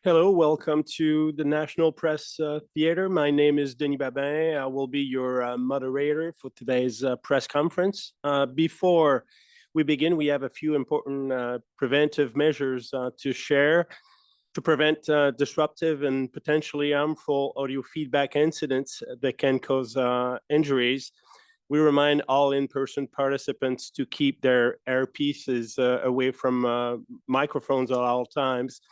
Hello, welcome to the National Press Theatre. My name is Denis Babin. I will be your moderator for today's press conference. Before we begin, we have a few important preventive measures to share to prevent disruptive and potentially harmful audio feedback incidents that can cause injuries. We remind all in-person participants to keep their earpieces away from microphones at all times.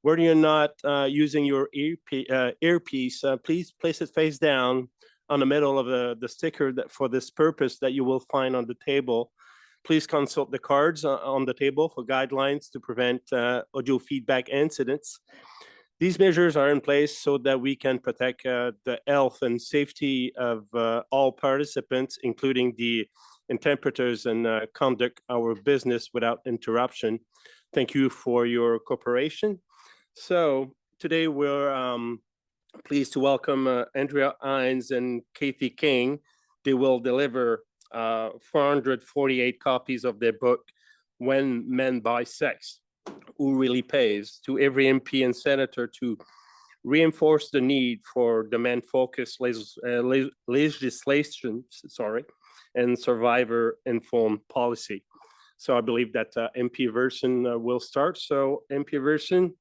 Where you're not using your earpiece, please place it face down on the middle of the sticker for this purpose that you will find on the table. Please consult the cards on the table for guidelines to prevent audio feedback incidents. These measures are in place so that we can protect the health and safety of all participants, including the interpreters, and conduct our business without interruption. Thank you for your cooperation. So today we're pleased to welcome Andrea, Heinz, and Kathy King. They will deliver 448 copies of their book, When Men Buy Sex, Who Really Pays, to every MP and senator to reinforce the need for demand-focused legislation, and survivor-informed policy. So I believe that MP Verson will start. So MP Verson,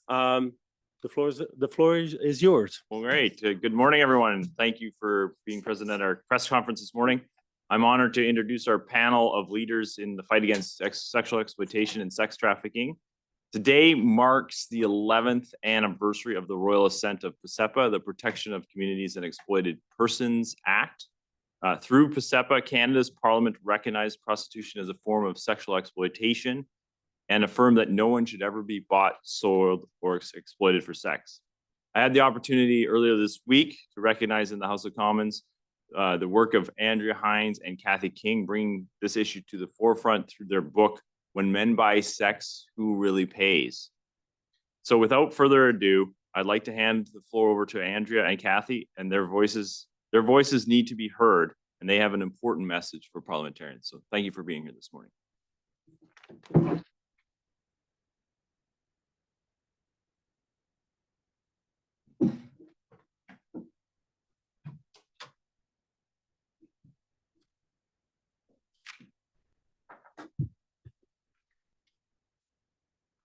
the floor is yours. Well, great. Good morning, everyone. Thank you for being present at our press conference this morning. I'm honored to introduce our panel of leaders in the fight against sexual exploitation and sex trafficking. Today marks the 11th anniversary of the royal assent of PCEPA, the Protection of Communities and Exploited Persons Act. Through PCEPA, Canada's Parliament recognized prostitution as a form of sexual exploitation and affirmed that no one should ever be bought, sold, or exploited for sex. I had the opportunity earlier this week to recognize in the House of Commons the work of Andrea, Heinz, and Kathy King, bringing this issue to the forefront through their book, When Men Buy Sex, Who Really Pays? So without further ado, I'd like to hand the floor over to Andrea and Kathy, and their voices need to be heard, and they have an important message for parliamentarians. So thank you for being here this morning.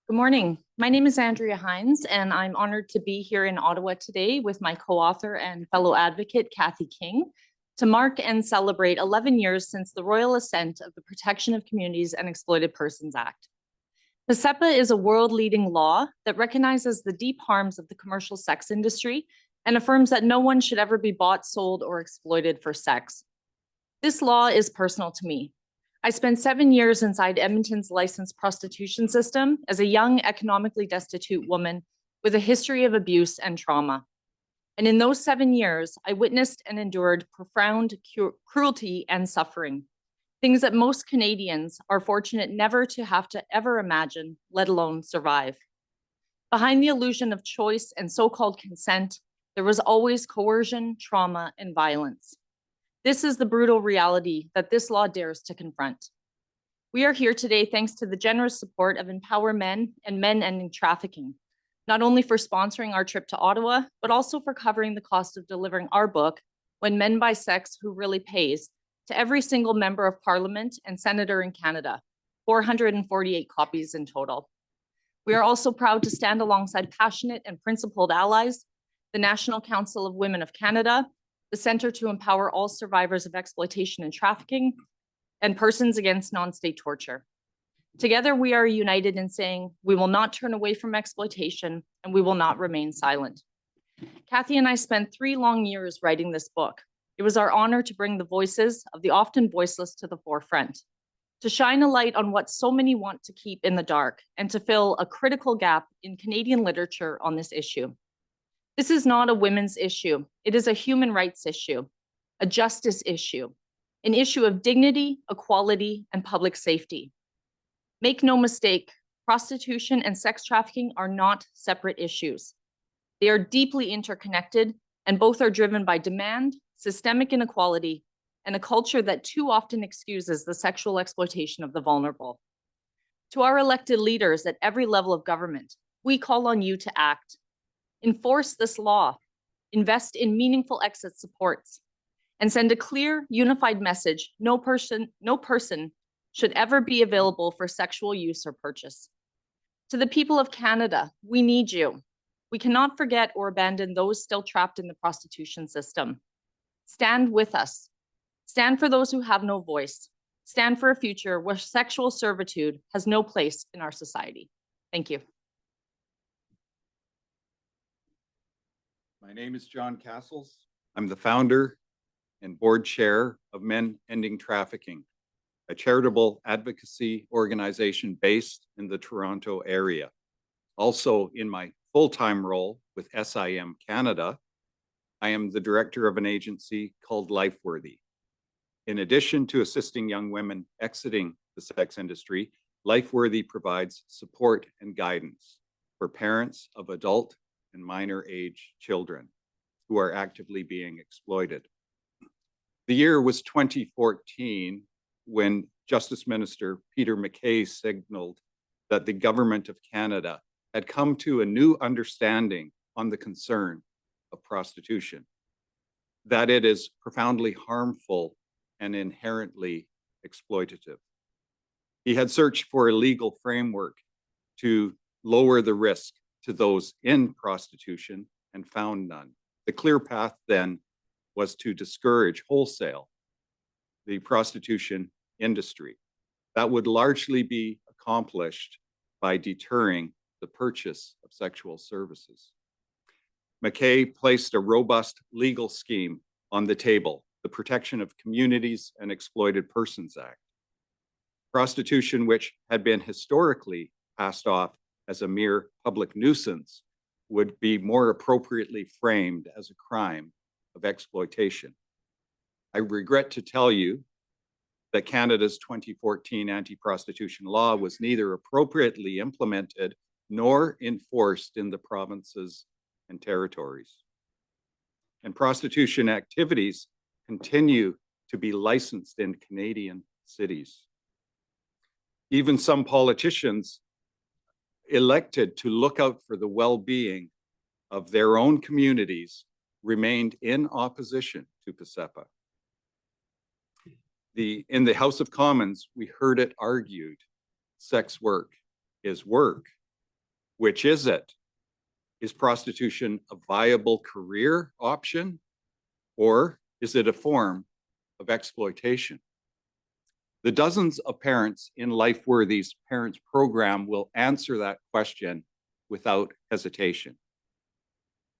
Good morning. My name is Andrea Heinz, and I'm honored to be here in Ottawa today with my co-author and fellow advocate, Kathy King, to mark and celebrate 11 years since the royal assent of the Protection of Communities and Exploited Persons Act. PCEPA is a world-leading law that recognizes the deep harms of the commercial sex industry and affirms that no one should ever be bought, sold, or exploited for sex. This law is personal to me. I spent 7 years inside Edmonton's licensed prostitution system as a young, economically destitute woman with a history of abuse and trauma. And in those 7 years, I witnessed and endured profound cruelty and suffering, things that most Canadians are fortunate never to have to ever imagine, let alone survive. Behind the illusion of choice and so-called consent, there was always coercion, trauma, and violence. This is the brutal reality that this law dares to confront. We are here today thanks to the generous support of EmpowerMen and Men Ending Trafficking, not only for sponsoring our trip to Ottawa, but also for covering the cost of delivering our book, When Men Buy Sex, Who Really Pays, to every single member of Parliament and senator in Canada, 448 copies in total. We are also proud to stand alongside passionate and principled allies, the National Council of Women of Canada, the Centre to Empower All Survivors of Exploitation and Trafficking, and Persons Against Non-State Torture. Together, we are united in saying we will not turn away from exploitation and we will not remain silent. Kathy and I spent 3 long years writing this book. It was our honor to bring the voices of the often voiceless to the forefront, to shine a light on what so many want to keep in the dark, and to fill a critical gap in Canadian literature on this issue. This is not a women's issue. It is a human rights issue, a justice issue, an issue of dignity, equality, and public safety. Make no mistake, prostitution and sex trafficking are not separate issues. They are deeply interconnected, and both are driven by demand, systemic inequality, and a culture that too often excuses the sexual exploitation of the vulnerable. To our elected leaders at every level of government, we call on you to act. Enforce this law, invest in meaningful exit supports, and send a clear, unified message: no person should ever be available for sexual use or purchase. To the people of Canada, we need you. We cannot forget or abandon those still trapped in the prostitution system. Stand with us. Stand for those who have no voice. Stand for a future where sexual servitude has no place in our society. Thank you. My name is John Cassells. I'm the founder and board chair of Men Ending Trafficking, a charitable advocacy organization based in the Toronto area. Also, in my full-time role with SIM Canada, I am the director of an agency called LifeWorthy. In addition to assisting young women exiting the sex industry, LifeWorthy provides support and guidance for parents of adult and minor age children who are actively being exploited. The year was 2014 when Justice Minister Peter MacKay signaled that the government of Canada had come to a new understanding on the concern of prostitution, that it is profoundly harmful and inherently exploitative. He had searched for a legal framework to lower the risk to those in prostitution and found none. The clear path then was to discourage wholesale the prostitution industry. That would largely be accomplished by deterring the purchase of sexual services. MacKay placed a robust legal scheme on the table, the Protection of Communities and Exploited Persons Act. Prostitution, which had been historically passed off as a mere public nuisance, would be more appropriately framed as a crime of exploitation. I regret to tell you that Canada's 2014 anti-prostitution law was neither appropriately implemented nor enforced in the provinces and territories. And prostitution activities continue to be licensed in Canadian cities. Even some politicians elected to look out for the well-being of their own communities remained in opposition to PCEPA. In the House of Commons, we heard it argued, sex work is work. Which is it? Is prostitution a viable career option, or is it a form of exploitation? The dozens of parents in LifeWorthy's Parents Program will answer that question without hesitation.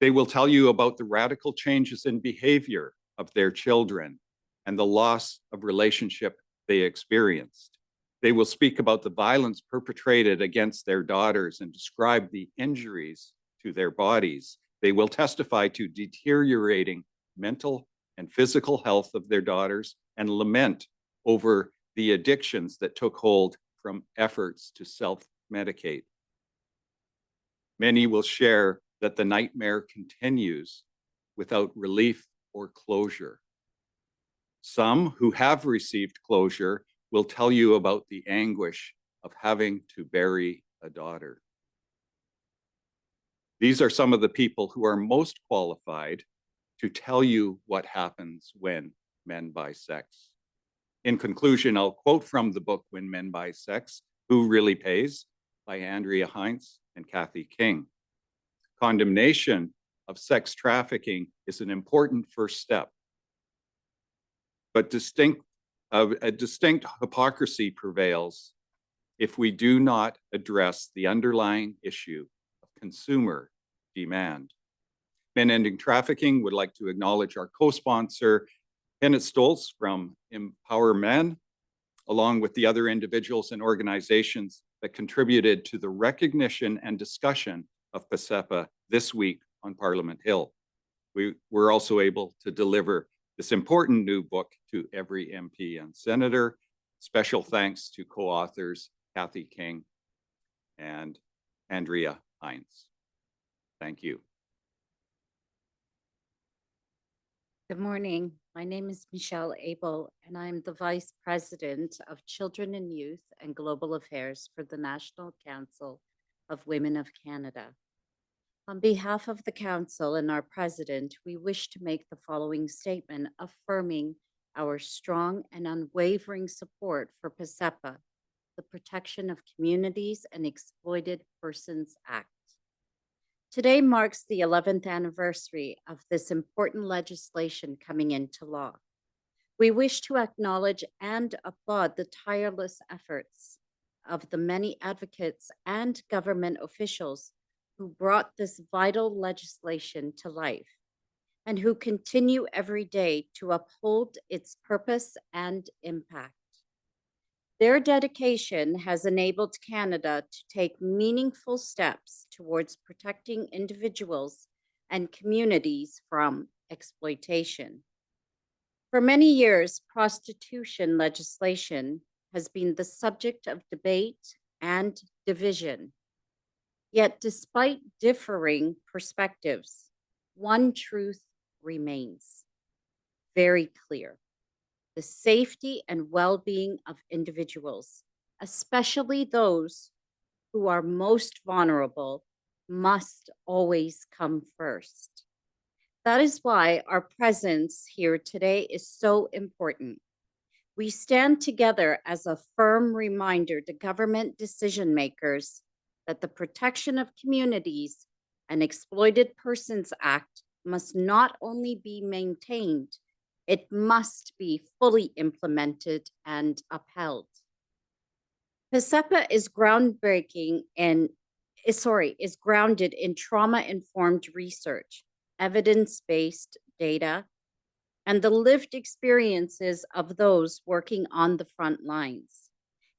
They will tell you about the radical changes in behavior of their children and the loss of relationship they experienced. They will speak about the violence perpetrated against their daughters and describe the injuries to their bodies. They will testify to deteriorating mental and physical health of their daughters and lament over the addictions that took hold from efforts to self-medicate. Many will share that the nightmare continues without relief or closure. Some who have received closure will tell you about the anguish of having to bury a daughter. These are some of the people who are most qualified to tell you what happens when men buy sex. In conclusion, I'll quote from the book When Men Buy Sex, Who Really Pays, by Andrea Heinz and Kathy King. Condemnation of sex trafficking is an important first step, but a distinct hypocrisy prevails if we do not address the underlying issue of consumer demand. Men Ending Trafficking would like to acknowledge our co-sponsor, Hennes from EmpowerMen, along with the other individuals and organizations that contributed to the recognition and discussion of PCEPA this week on Parliament Hill. We were also able to deliver this important new book to every MP and senator. Special thanks to co-authors Kathy King and Andrea Heinz. Thank you. Good morning. My name is Michelle Abel, and I'm the Vice President of Children and Youth and Global Affairs for the National Council of Women of Canada. On behalf of the council and our president, we wish to make the following statement affirming our strong and unwavering support for PCEPA, the Protection of Communities and Exploited Persons Act. Today marks the 11th anniversary of this important legislation coming into law. We wish to acknowledge and applaud the tireless efforts of the many advocates and government officials who brought this vital legislation to life and who continue every day to uphold its purpose and impact. Their dedication has enabled Canada to take meaningful steps towards protecting individuals and communities from exploitation. For many years, prostitution legislation has been the subject of debate and division. Yet, despite differing perspectives, one truth remains very clear. The safety and well-being of individuals, especially those who are most vulnerable, must always come first. That is why our presence here today is so important. We stand together as a firm reminder to government decision makers that the Protection of Communities and Exploited Persons Act must not only be maintained, it must be fully implemented and upheld. PCEPA is grounded in trauma-informed research, evidence-based data, and the lived experiences of those working on the front lines.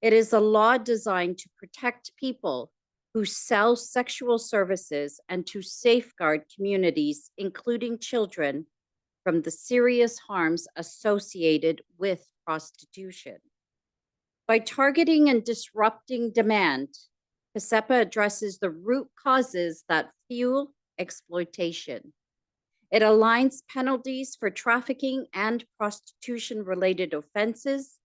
It is a law designed to protect people who sell sexual services and to safeguard communities, including children, from the serious harms associated with prostitution. By targeting and disrupting demand, PCEPA addresses the root causes that fuel exploitation. It aligns penalties for trafficking and prostitution-related offenses,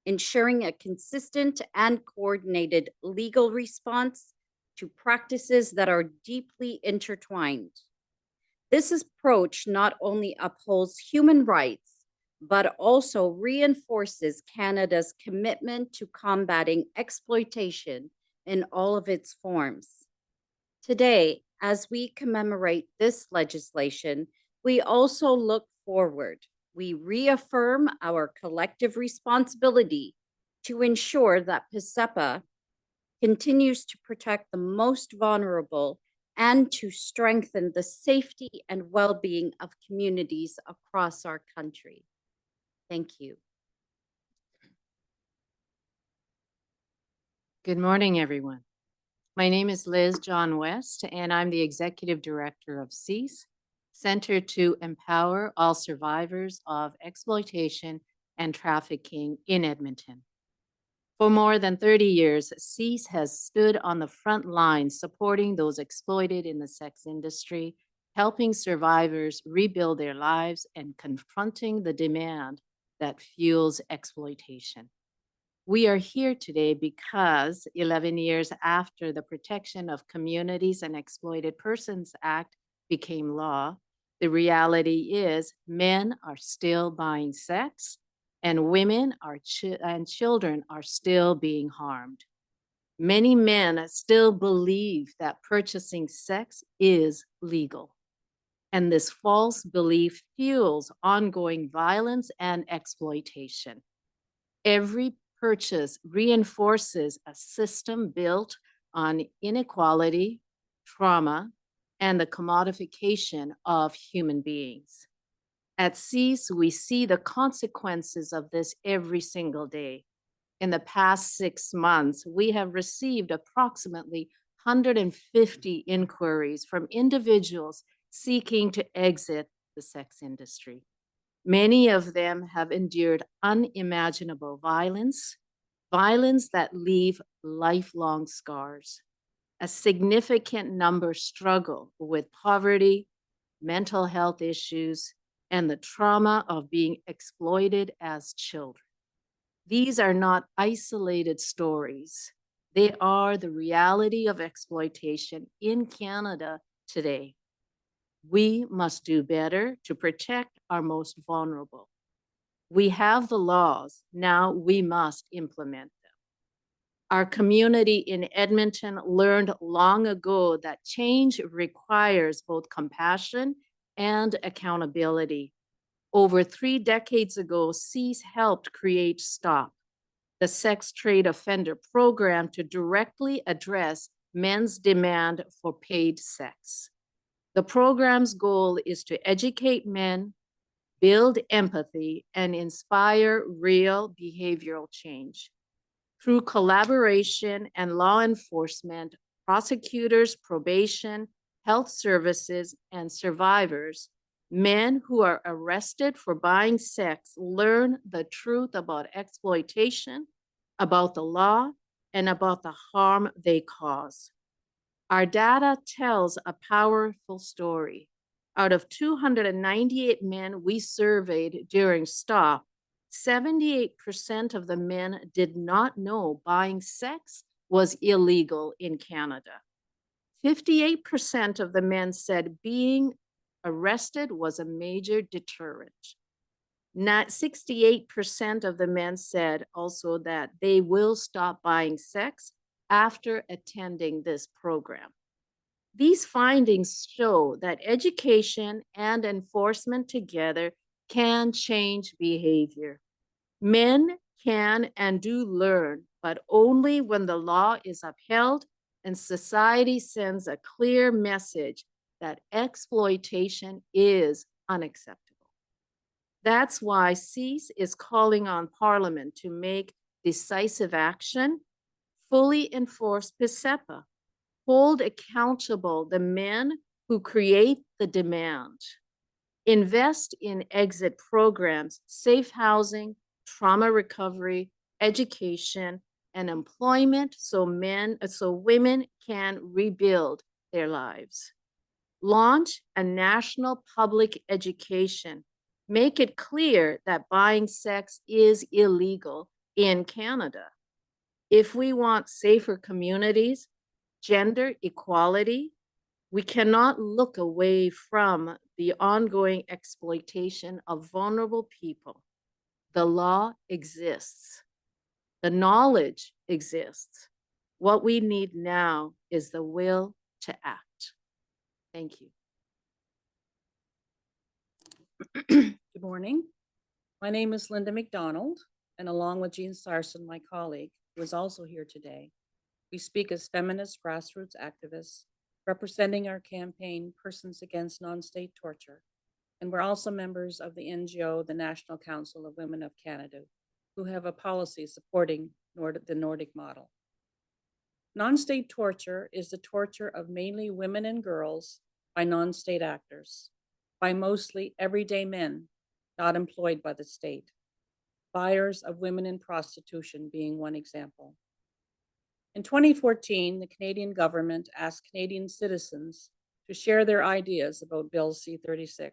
ensuring a consistent and coordinated legal response to practices that are deeply intertwined. This approach not only upholds human rights, but also reinforces Canada's commitment to combating exploitation in all of its forms. Today, as we commemorate this legislation, we also look forward. We reaffirm our collective responsibility to ensure that PCEPA continues to protect the most vulnerable and to strengthen the safety and well-being of communities across our country. Thank you. Good morning, everyone. My name is Liz John West, and I'm the Executive Director of CEASE, Center to Empower All Survivors of Exploitation and Trafficking in Edmonton. For more than 30 years, CEASE has stood on the front lines supporting those exploited in the sex industry, helping survivors rebuild their lives and confronting the demand that fuels exploitation. We are here today because 11 years after the Protection of Communities and Exploited Persons Act became law, the reality is men are still buying sex and women and children are still being harmed. Many men still believe that purchasing sex is legal. And this false belief fuels ongoing violence and exploitation. Every purchase reinforces a system built on inequality, trauma, and the commodification of human beings. At CEASE, we see the consequences of this every single day. In the past 6 months, we have received approximately 150 inquiries from individuals seeking to exit the sex industry. Many of them have endured unimaginable violence, violence that leave lifelong scars. A significant number struggle with poverty, mental health issues, and the trauma of being exploited as children. These are not isolated stories. They are the reality of exploitation in Canada today. We must do better to protect our most vulnerable. We have the laws, now we must implement them. Our community in Edmonton learned long ago that change requires both compassion and accountability. Over 3 decades ago, CEAS helped create STOP, the sex trade offender program to directly address men's demand for paid sex. The program's goal is to educate men, build empathy, and inspire real behavioral change. Through collaboration and law enforcement, prosecutors, probation, health services, and survivors, men who are arrested for buying sex learn the truth about exploitation, about the law, and about the harm they cause. Our data tells a powerful story. Out of 298 men we surveyed during STOP, 78% of the men did not know buying sex was illegal in Canada. 58% of the men said being arrested was a major deterrent. 68% of the men said also that they will stop buying sex after attending this program. These findings show that education and enforcement together can change behavior. Men can and do learn, but only when the law is upheld and society sends a clear message that exploitation is unacceptable. That's why CEAS is calling on Parliament to make decisive action, fully enforce PCEPA, hold accountable the men who create the demand, invest in exit programs, safe housing, trauma recovery, education, and employment so women can rebuild their lives. Launch a national public education. Make it clear that buying sex is illegal in Canada. If we want safer communities, gender equality, we cannot look away from the ongoing exploitation of vulnerable people. The law exists. The knowledge exists. What we need now is the will to act. Thank you. Good morning. My name is Linda McDonald, and along with Jean Sarson, my colleague, who is also here today, we speak as feminist grassroots activists representing our campaign Persons Against Non-State Torture. And we're also members of the NGO, the National Council of Women of Canada, who have a policy supporting the Nordic model. Non-state torture is the torture of mainly women and girls by non-state actors, by mostly everyday men not employed by the state, buyers of women in prostitution being one example. In 2014, the Canadian government asked Canadian citizens to share their ideas about Bill C-36,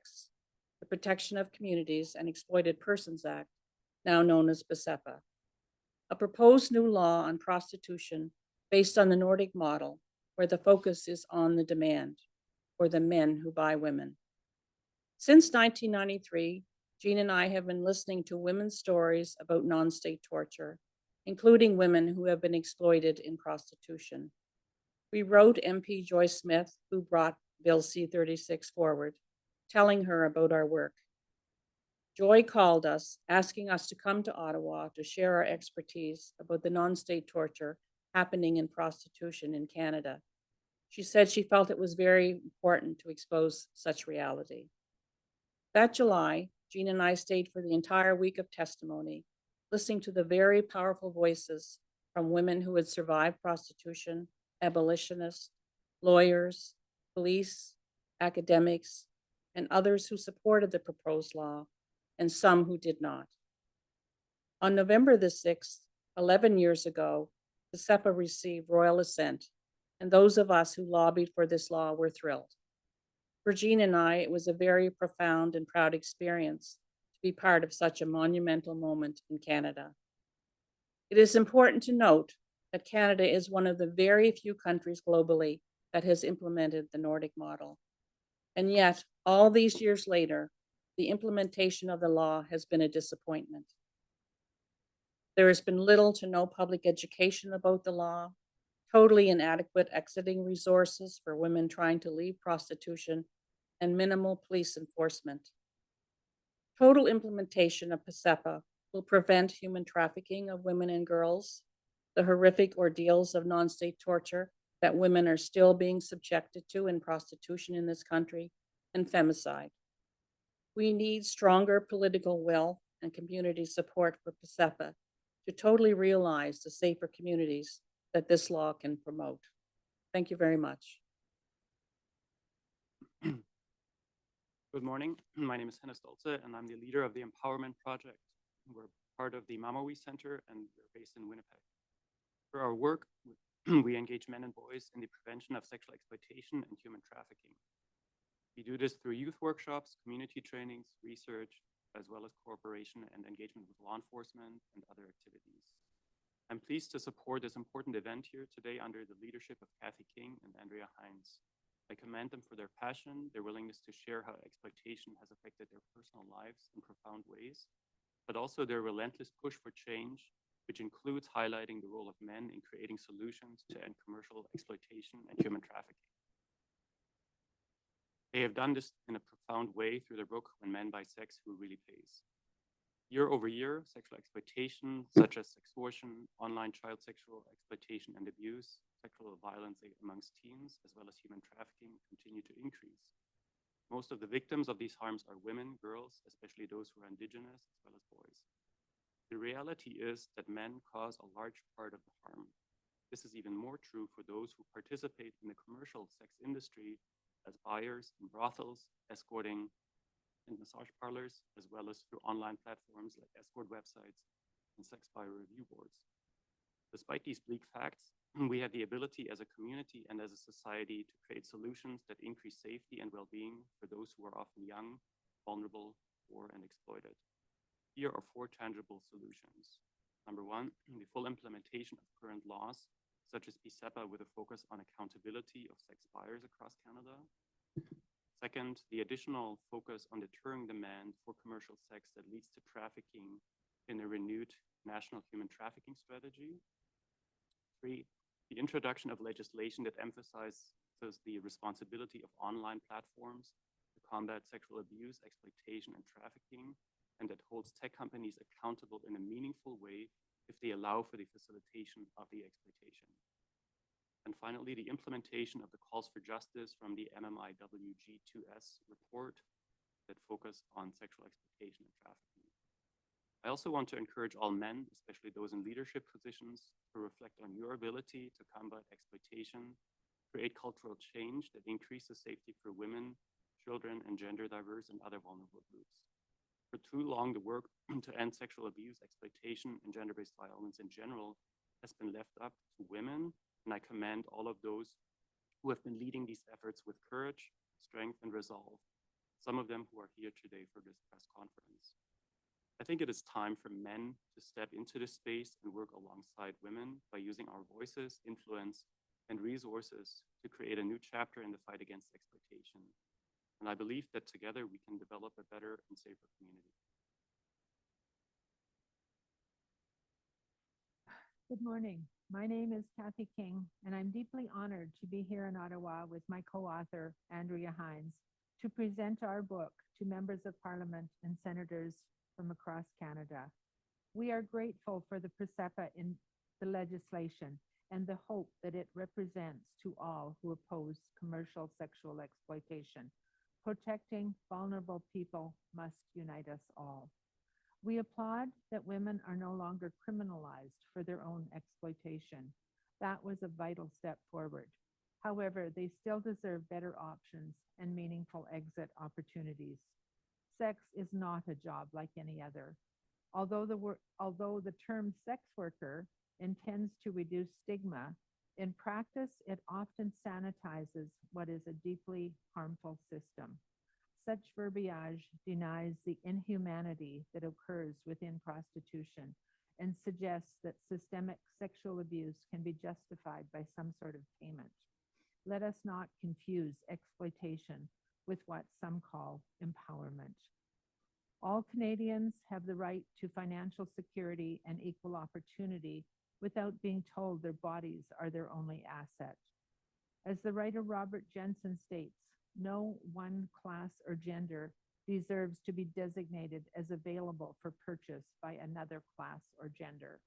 the Protection of Communities and Exploited Persons Act, now known as PCEPA, a proposed new law on prostitution based on the Nordic model, where the focus is on the demand, or the men who buy women. Since 1993, Jean and I have been listening to women's stories about non-state torture, including women who have been exploited in prostitution. We wrote MP Joy Smith, who brought Bill C-36 forward, telling her about our work. Joy called us, asking us to come to Ottawa to share our expertise about the non-state torture happening in prostitution in Canada. She said she felt it was very important to expose such reality. That July, Jean and I stayed for the entire week of testimony, listening to the very powerful voices from women who had survived prostitution, abolitionists, lawyers, police, academics, and others who supported the proposed law, and some who did not. On November the 6th, 11 years ago, the PCEPA received royal assent, and those of us who lobbied for this law were thrilled. For Jean and I, it was a very profound and proud experience to be part of such a monumental moment in Canada. It is important to note that Canada is one of the very few countries globally that has implemented the Nordic model. And yet, all these years later, the implementation of the law has been a disappointment. There has been little to no public education about the law, totally inadequate exiting resources for women trying to leave prostitution, and minimal police enforcement. Total implementation of PCEPA will prevent human trafficking of women and girls, the horrific ordeals of non-state torture that women are still being subjected to in prostitution in this country, and femicide. We need stronger political will and community support for PCEPA to totally realize the safer communities that this law can promote. Thank you very much. Good morning. My name is Hennes Doltze, and I'm the leader of the EmpowerMen project. We're part of the Mamawi Center, and we're based in Winnipeg. For our work, we engage men and boys in the prevention of sexual exploitation and human trafficking. We do this through youth workshops, community trainings, research, as well as cooperation and engagement with law enforcement and other activities. I'm pleased to support this important event here today under the leadership of Cathy King and Andrea Heinz. I commend them for their passion, their willingness to share how exploitation has affected their personal lives in profound ways, but also their relentless push for change, which includes highlighting the role of men in creating solutions to end commercial exploitation and human trafficking. They have done this in a profound way through their book, When Men Buy Sex, Who Really Pays? Year over year, sexual exploitation, such as extortion, online child sexual exploitation and abuse, sexual violence amongst teens, as well as human trafficking, continue to increase. Most of the victims of these harms are women, girls, especially those who are Indigenous, as well as boys. The reality is that men cause a large part of the harm. This is even more true for those who participate in the commercial sex industry as buyers in brothels, escorting, and massage parlors, as well as through online platforms like escort websites and sex buyer review boards. Despite these bleak facts, we have the ability as a community and as a society to create solutions that increase safety and well-being for those who are often young, vulnerable, poor, and exploited. Here are 4 tangible solutions. Number 1, the full implementation of current laws, such as PCEPA, with a focus on accountability of sex buyers across Canada. Second, the additional focus on deterring demand for commercial sex that leads to trafficking in a renewed national human trafficking strategy. 3, the introduction of legislation that emphasizes the responsibility of online platforms to combat sexual abuse, exploitation, and trafficking, and that holds tech companies accountable in a meaningful way if they allow for the facilitation of the exploitation. And finally, the implementation of the calls for justice from the MMIWG2S report that focus on sexual exploitation and trafficking. I also want to encourage all men, especially those in leadership positions, to reflect on your ability to combat exploitation, create cultural change that increases safety for women, children, and gender diverse and other vulnerable groups. For too long, the work to end sexual abuse, exploitation, and gender-based violence in general has been left up to women, and I commend all of those who have been leading these efforts with courage, strength, and resolve, some of them who are here today for this press conference. I think it is time for men to step into this space and work alongside women by using our voices, influence, and resources to create a new chapter in the fight against exploitation. And I believe that together we can develop a better and safer community. Good morning. My name is Cathy King, and I'm deeply honored to be here in Ottawa with my co-author, Andrea Heinz, to present our book to members of Parliament and senators from across Canada. We are grateful for the PCEPA in the legislation and the hope that it represents to all who oppose commercial sexual exploitation. Protecting vulnerable people must unite us all. We applaud that women are no longer criminalized for their own exploitation. That was a vital step forward. However, they still deserve better options and meaningful exit opportunities. Sex is not a job like any other. Although the term sex worker intends to reduce stigma, in practice, it often sanitizes what is a deeply harmful system. Such verbiage denies the inhumanity that occurs within prostitution and suggests that systemic sexual abuse can be justified by some sort of payment. let us not confuse exploitation with what some call empowerment. All Canadians have the right to financial security and equal opportunity without being told their bodies are their only asset. As the writer Robert Jensen states, no one class or gender deserves to be designated as available for purchase by another class or gender.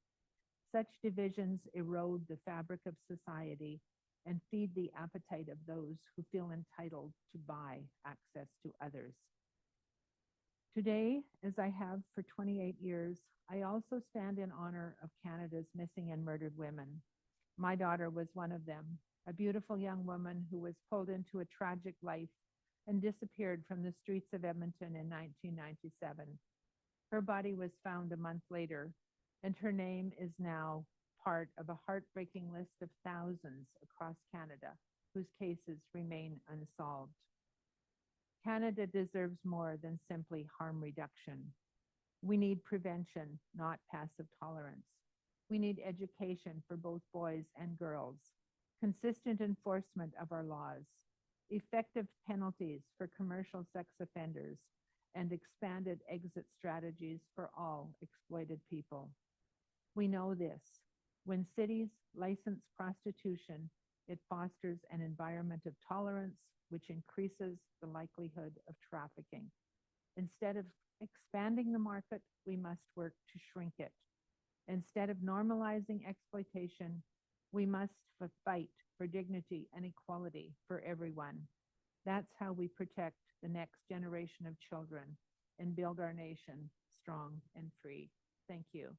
Such divisions erode the fabric of society and feed the appetite of those who feel entitled to buy access to others. Today, as I have for 28 years, I also stand in honor of Canada's missing and murdered women. My daughter was one of them, a beautiful young woman who was pulled into a tragic life and disappeared from the streets of Edmonton in 1997. Her body was found a month later, and her name is now part of a heartbreaking list of thousands across Canada whose cases remain unsolved. Canada deserves more than simply harm reduction. We need prevention, not passive tolerance. We need education for both boys and girls, consistent enforcement of our laws, effective penalties for commercial sex offenders, and expanded exit strategies for all exploited people. We know this. When cities license prostitution, it fosters an environment of tolerance, which increases the likelihood of trafficking. Instead of expanding the market, we must work to shrink it. Instead of normalizing exploitation, we must fight for dignity and equality for everyone. That's how we protect the next generation of children and build our nation strong and free. Thank you.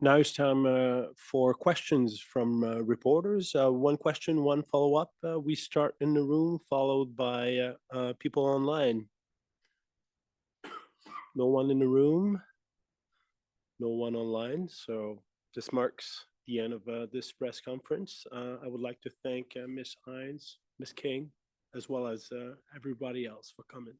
Now it's time for questions from reporters. One question, one follow-up. We start in the room, followed by people online. No one in the room, no one online. So this marks the end of this press conference. I would like to thank Ms. Heinz, Ms. King, as well as everybody else for coming.